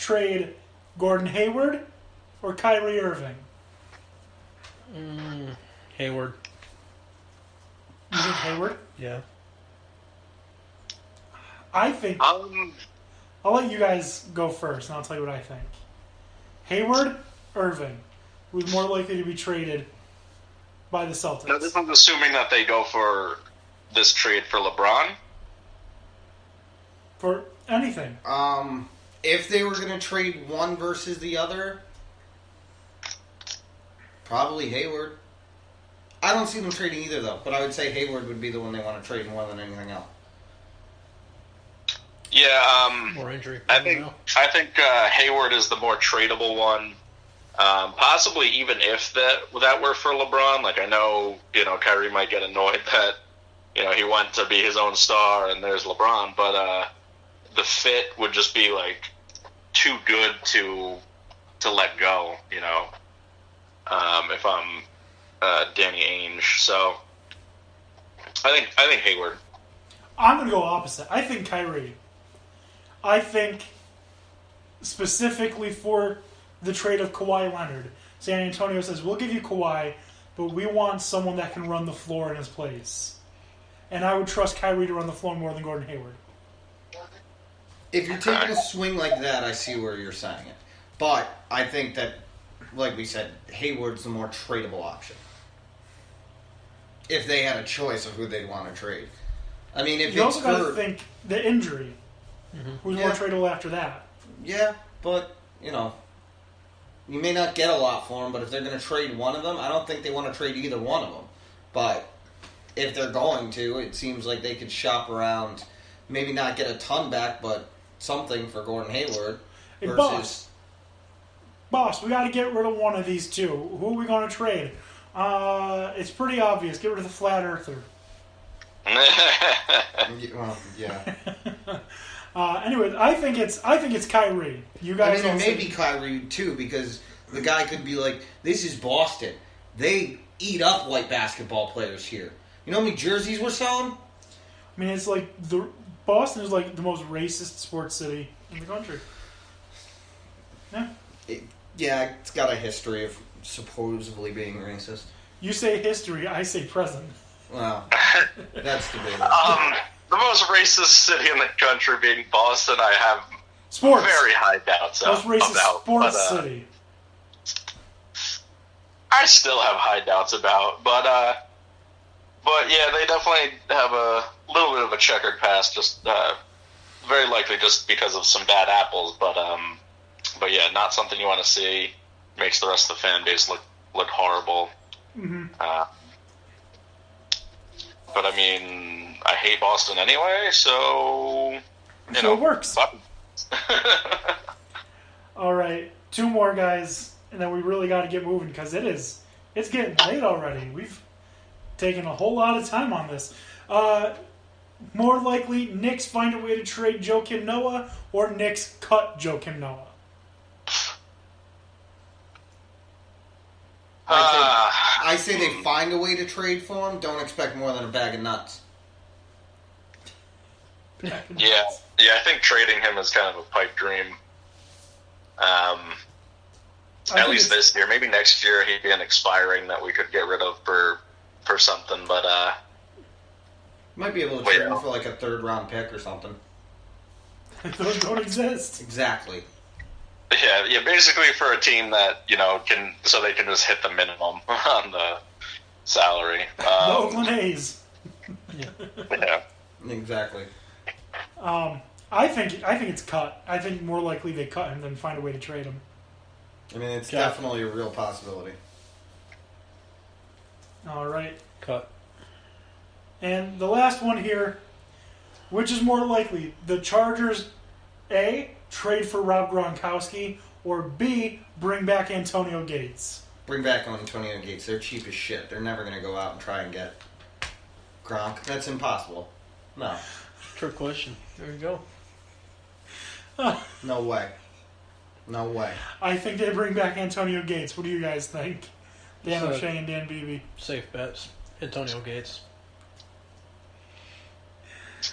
trade Gordon Hayward or Kyrie Irving? Hayward. You think Hayward? Yeah. I think... I'll let you guys go first, and I'll tell you what I think. Hayward, Irving, who's more likely to be traded by the Celtics? No, this is assuming that they go for this trade for LeBron. For anything. If they were going to trade one versus the other, probably Hayward. I don't see them trading either, though, but I would say Hayward would be the one they want to trade more than anything else. Yeah, More injury. I think Hayward is the more tradable one. Possibly even if that were for LeBron. Like, I know, Kyrie might get annoyed that, he went to be his own star and there's LeBron, but the fit would just be, like, too good to let go, if I'm Danny Ainge. So, I think Hayward. I'm going to go opposite. I think Kyrie. I think specifically for the trade of Kawhi Leonard, San Antonio says, we'll give you Kawhi, but we want someone that can run the floor in his place. And I would trust Kyrie to run the floor more than Gordon Hayward. If you're taking a swing like that, I see where you're saying it. But I think that, like we said, Hayward's the more tradable option. If they had a choice of who they'd want to trade. I mean, if you it's also got to think the injury. Who's more tradable after that? Yeah, but, you may not get a lot for them, but if they're going to trade one of them, I don't think they want to trade either one of them. But if they're going to, it seems like they could shop around, maybe not get a ton back, but something for Gordon Hayward. Hey, Boss, we got to get rid of one of these two. Who are we going to trade? It's pretty obvious. Get rid of the flat earther. Well, yeah. Anyway, I think it's Kyrie. You guys, it may be Kyrie too, because the guy could be like, "This is Boston. They eat up white basketball players here. You know how many jerseys we're selling?" I mean, it's like Boston is like the most racist sports city in the country. Yeah. It's got a history of supposedly being racist. You say history, I say present. Well, that's debatable. The most racist city in the country being Boston, I have sports. Very high doubts most racist about. Sports city. I still have high doubts about, but yeah, they definitely have a little bit of a checkered past. Just very likely just because of some bad apples, but yeah, not something you want to see. Makes the rest of the fan base look horrible. Mm-hmm. But I mean, I hate Boston anyway, so it works. All right, two more guys, and then we really got to get moving because it's getting late already. We've taken a whole lot of time on this. More likely, Knicks find a way to trade Joakim Noah, or Knicks cut Joakim Noah. I say they find a way to trade for him. Don't expect more than a bag of nuts. Yeah, I think trading him is kind of a pipe dream. At least this year. Maybe next year he'd be an expiring that we could get rid of for something, but might be able to trade him for like a third-round pick or something. Those don't exist. Exactly. Yeah. Basically, for a team that can, so they can just hit the minimum on the salary. The Oakland A's. Yeah. Exactly. I think it's cut. I think more likely they cut him than find a way to trade him. I mean, it's definitely a real possibility. All right. Cut. And the last one here, which is more likely, the Chargers, A, trade for Rob Gronkowski, or B, bring back Antonio Gates? Bring back Antonio Gates. They're cheap as shit. They're never going to go out and try and get Gronk. That's impossible. No. Trick question. There you go. No way. No way. I think they bring back Antonio Gates. What do you guys think? Dan O'Shea and Dan Beebe. Safe bets. Antonio Gates.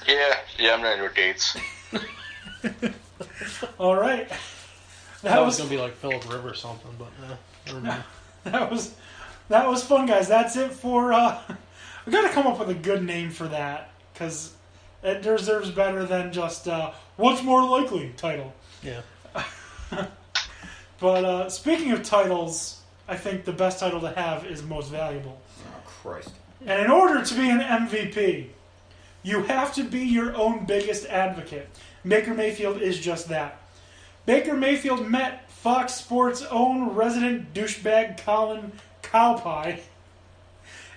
Yeah, I'm ready with Gates. All right. That was going to be like Philip Rivers or something, but never mind. that was fun, guys. That's it for. We got to come up with a good name for that because it deserves better than just "What's More Likely" title. Yeah. But speaking of titles, I think the best title to have is Most Valuable. Oh, Christ. And in order to be an MVP, you have to be your own biggest advocate. Baker Mayfield is just that. Baker Mayfield met Fox Sports' own resident douchebag Colin Cowpie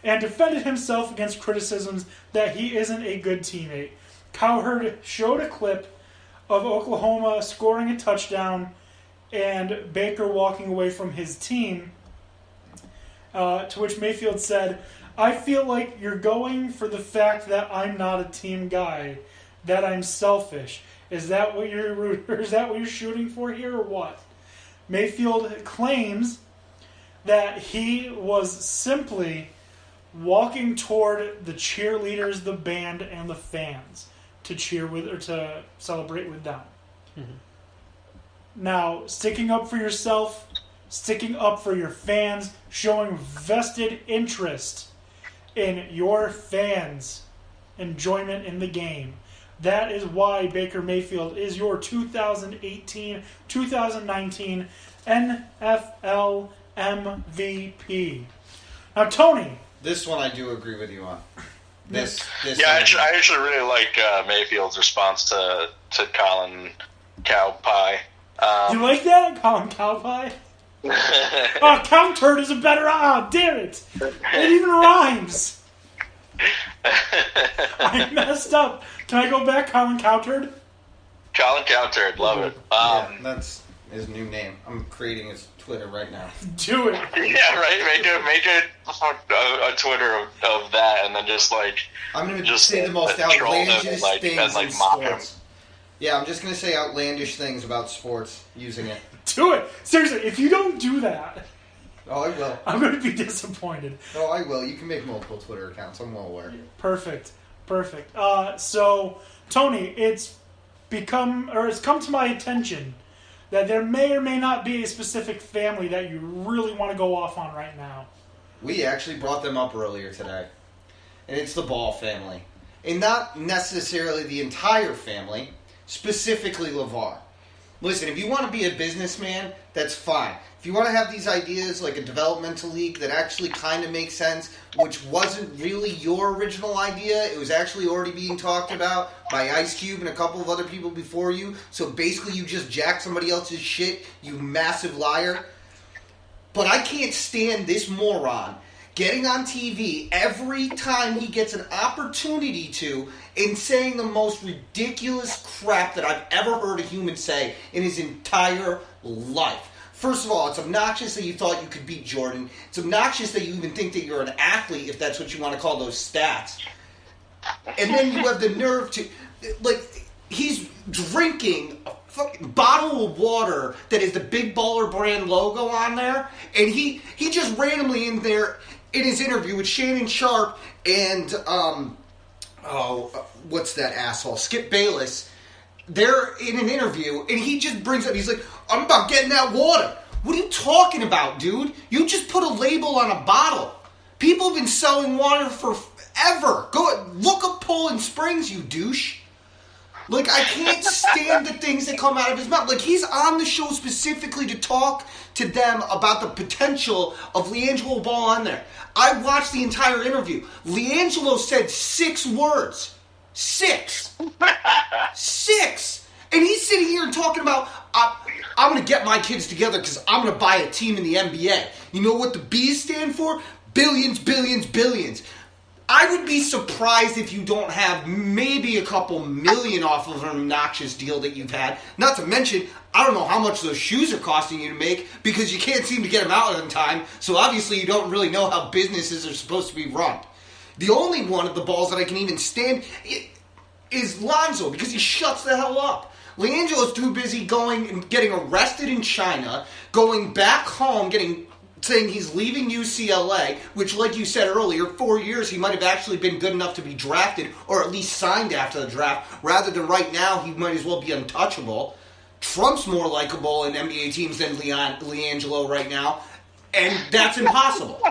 and defended himself against criticisms that he isn't a good teammate. Cowherd showed a clip of Oklahoma scoring a touchdown and Baker walking away from his team, to which Mayfield said, "I feel like you're going for the fact that I'm not a team guy, that I'm selfish. Is that what you're shooting for here, or what?" Mayfield claims that he was simply walking toward the cheerleaders, the band, and the fans to cheer with or to celebrate with them. Mm-hmm. Now, sticking up for yourself, sticking up for your fans, showing vested interest in your fans' enjoyment in the game. That is why Baker Mayfield is your 2018-2019 NFL MVP. Now, Tony. This one I do agree with you on. This yeah, I actually really like Mayfield's response to Colin Cowpie. You like that? Colin Cowpie? Oh, Cowturd is a better... damn it. It even rhymes. I messed up. Can I go back, Colin Cowturd? Colin Cowturd, love it. Yeah, that's his new name. I'm creating his Twitter right now. Do it. Yeah, right. Make a Twitter of that, and then just like I'm going to say the most outlandish things in mock sports. Him. Yeah, I'm just going to say outlandish things about sports using it. Do it. Seriously, if you don't do that... Oh, I will. I'm going to be disappointed. Oh, I will. You can make multiple Twitter accounts. I'm well aware. Perfect. So, Tony, it's come to my attention that there may or may not be a specific family that you really want to go off on right now. We actually brought them up earlier today. And it's the Ball family. And not necessarily the entire family, specifically LeVar. Listen, if you want to be a businessman, that's fine. If you want to have these ideas like a developmental league that actually kind of makes sense, which wasn't really your original idea, it was actually already being talked about by Ice Cube and a couple of other people before you, so basically you just jack somebody else's shit, you massive liar. But I can't stand this moron getting on TV every time he gets an opportunity to and saying the most ridiculous crap that I've ever heard a human say in his entire life. First of all, it's obnoxious that you thought you could beat Jordan. It's obnoxious that you even think that you're an athlete, if that's what you want to call those stats. And then you have the nerve to... Like, he's drinking a fucking bottle of water that is the Big Baller Brand logo on there, and he just randomly in there in his interview with Shannon Sharp and, what's that asshole? Skip Bayless. They're in an interview, and he just brings up, he's like, I'm about getting that water. What are you talking about, dude? You just put a label on a bottle. People have been selling water forever. Go look up Poland Springs, you douche. Like, I can't stand the things that come out of his mouth. Like, he's on the show specifically to talk to them about the potential of LiAngelo Ball on there. I watched the entire interview. LiAngelo said 6 words. 6. 6. And he's sitting here and talking about, I'm going to get my kids together because I'm going to buy a team in the NBA. You know what the B's stand for? Billions, billions, billions. I would be surprised if you don't have maybe a couple million off of an obnoxious deal that you've had. Not to mention, I don't know how much those shoes are costing you to make because you can't seem to get them out in time. So obviously you don't really know how businesses are supposed to be run. The only one of the balls that I can even stand is Lonzo because he shuts the hell up. LiAngelo's too busy going and getting arrested in China, going back home, saying he's leaving UCLA, which, like you said earlier, 4 years he might have actually been good enough to be drafted or at least signed after the draft, rather than right now he might as well be untouchable. Trump's more likable in NBA teams than LiAngelo right now, and that's impossible.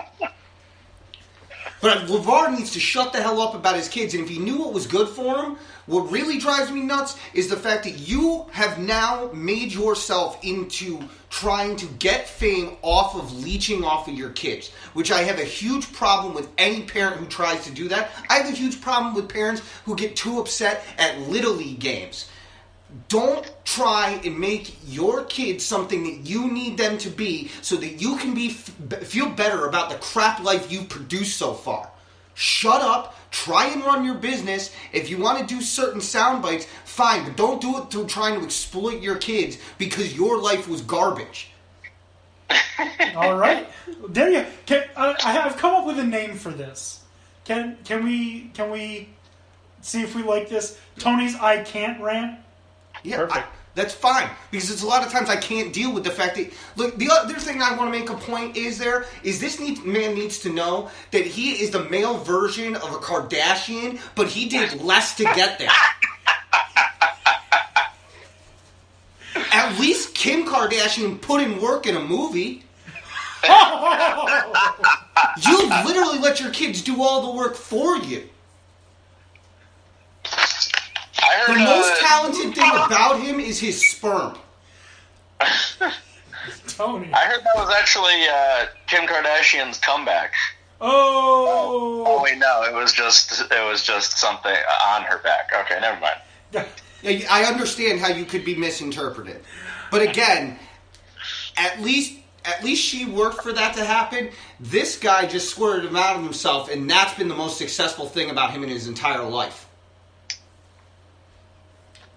But LeVar needs to shut the hell up about his kids, and if he knew what was good for him, what really drives me nuts is the fact that you have now made yourself into trying to get fame off of leeching off of your kids, which I have a huge problem with any parent who tries to do that. I have a huge problem with parents who get too upset at Little League games. Don't try and make your kids something that you need them to be so that you can feel better about the crap life you've produced so far. Shut up, try and run your business. If you want to do certain sound bites, fine, but don't do it through trying to exploit your kids because your life was garbage. All right, there you. I've come up with a name for this. Can we see if we like this? Tony's I can't rant. Yeah, Perfect. that's fine, because it's a lot of times I can't deal with the fact that, look, the other thing I want to make a point is this man needs to know that he is the male version of a Kardashian, but he did less to get there. At least Kim Kardashian put in work in a movie. You literally let your kids do all the work for you. I heard, The most talented thing about him is his sperm. Tony. I heard that was actually Kim Kardashian's comeback. Oh. wait, no, it was just something on her back. Okay, never mind. Yeah, I understand how you could be misinterpreted, but again, at least she worked for that to happen. This guy just squirted him out of himself, and that's been the most successful thing about him in his entire life.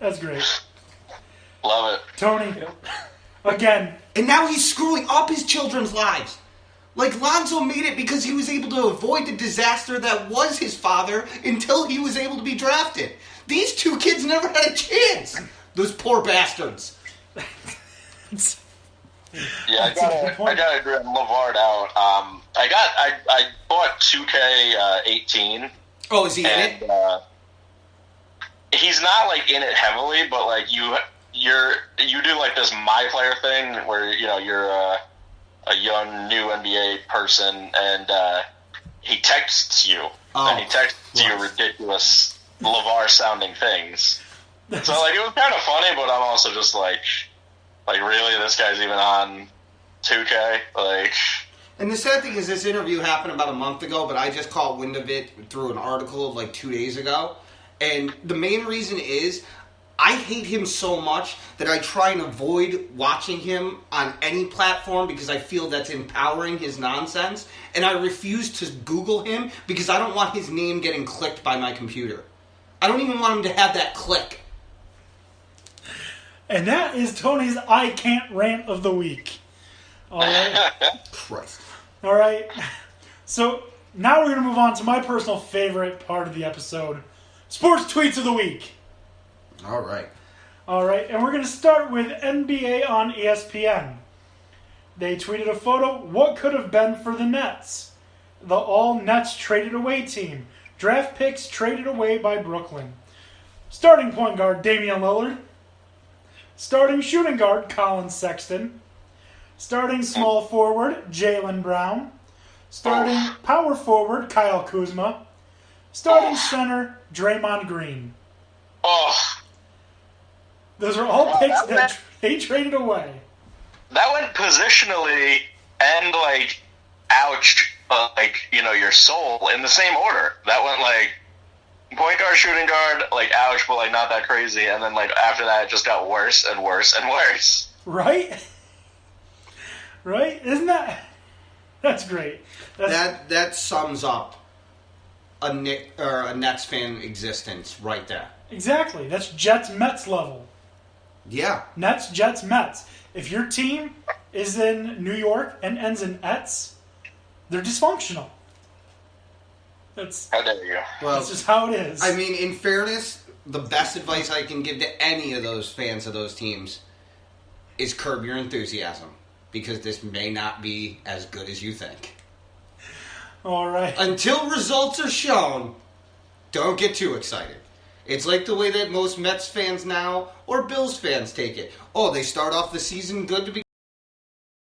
That's great. Love it. Tony, again. And now he's screwing up his children's lives. Like, Lonzo made it because he was able to avoid the disaster that was his father until he was able to be drafted. These two kids never had a chance. Those poor bastards. Yeah, I gotta agree on LeVar out. I bought 2K18. Oh, is he in it? He's not like in it heavily, but like you do like this My Player thing where you're a young new NBA person and he texts you and he texts you ridiculous LeVar sounding things. So like it was kind of funny, but I'm also just like really, this guy's even on 2K? Like. And the sad thing is, this interview happened about a month ago, but I just caught wind of it through an article of like 2 days ago. And the main reason is, I hate him so much that I try and avoid watching him on any platform because I feel that's empowering his nonsense. And I refuse to Google him because I don't want his name getting clicked by my computer. I don't even want him to have that click. And that is Tony's I can't rant of the week. All right. Christ. All right. So now we're going to move on to my personal favorite part of the episode, Sports Tweets of the Week. All right. All right. And we're going to start with NBA on ESPN. They tweeted a photo. What could have been for the Nets? The all-Nets traded away team. Draft picks traded away by Brooklyn. Starting point guard Damian Lillard. Starting shooting guard Colin Sexton. Starting small forward Jaylen Brown. Starting power forward Kyle Kuzma. Starting center Draymond Green. Those are all picks that they traded away. That went positionally and like ouch, your soul in the same order. That went like point guard, shooting guard, like ouch, but like not that crazy. And then like after that, it just got worse and worse and worse. Right? Right? Isn't that? That's great. That sums up a Nets fan existence right there. Exactly. That's Jets-Mets level. Yeah. Nets, Jets, Mets. If your team is in New York and ends in Ets, they're dysfunctional. How dare you? Well, That's just how it is. I mean, in fairness, the best advice I can give to any of those fans of those teams is curb your enthusiasm, because this may not be as good as you think. All right. Until results are shown, don't get too excited. It's like the way that most Mets fans now or Bills fans take it. Oh, they start off the season good to be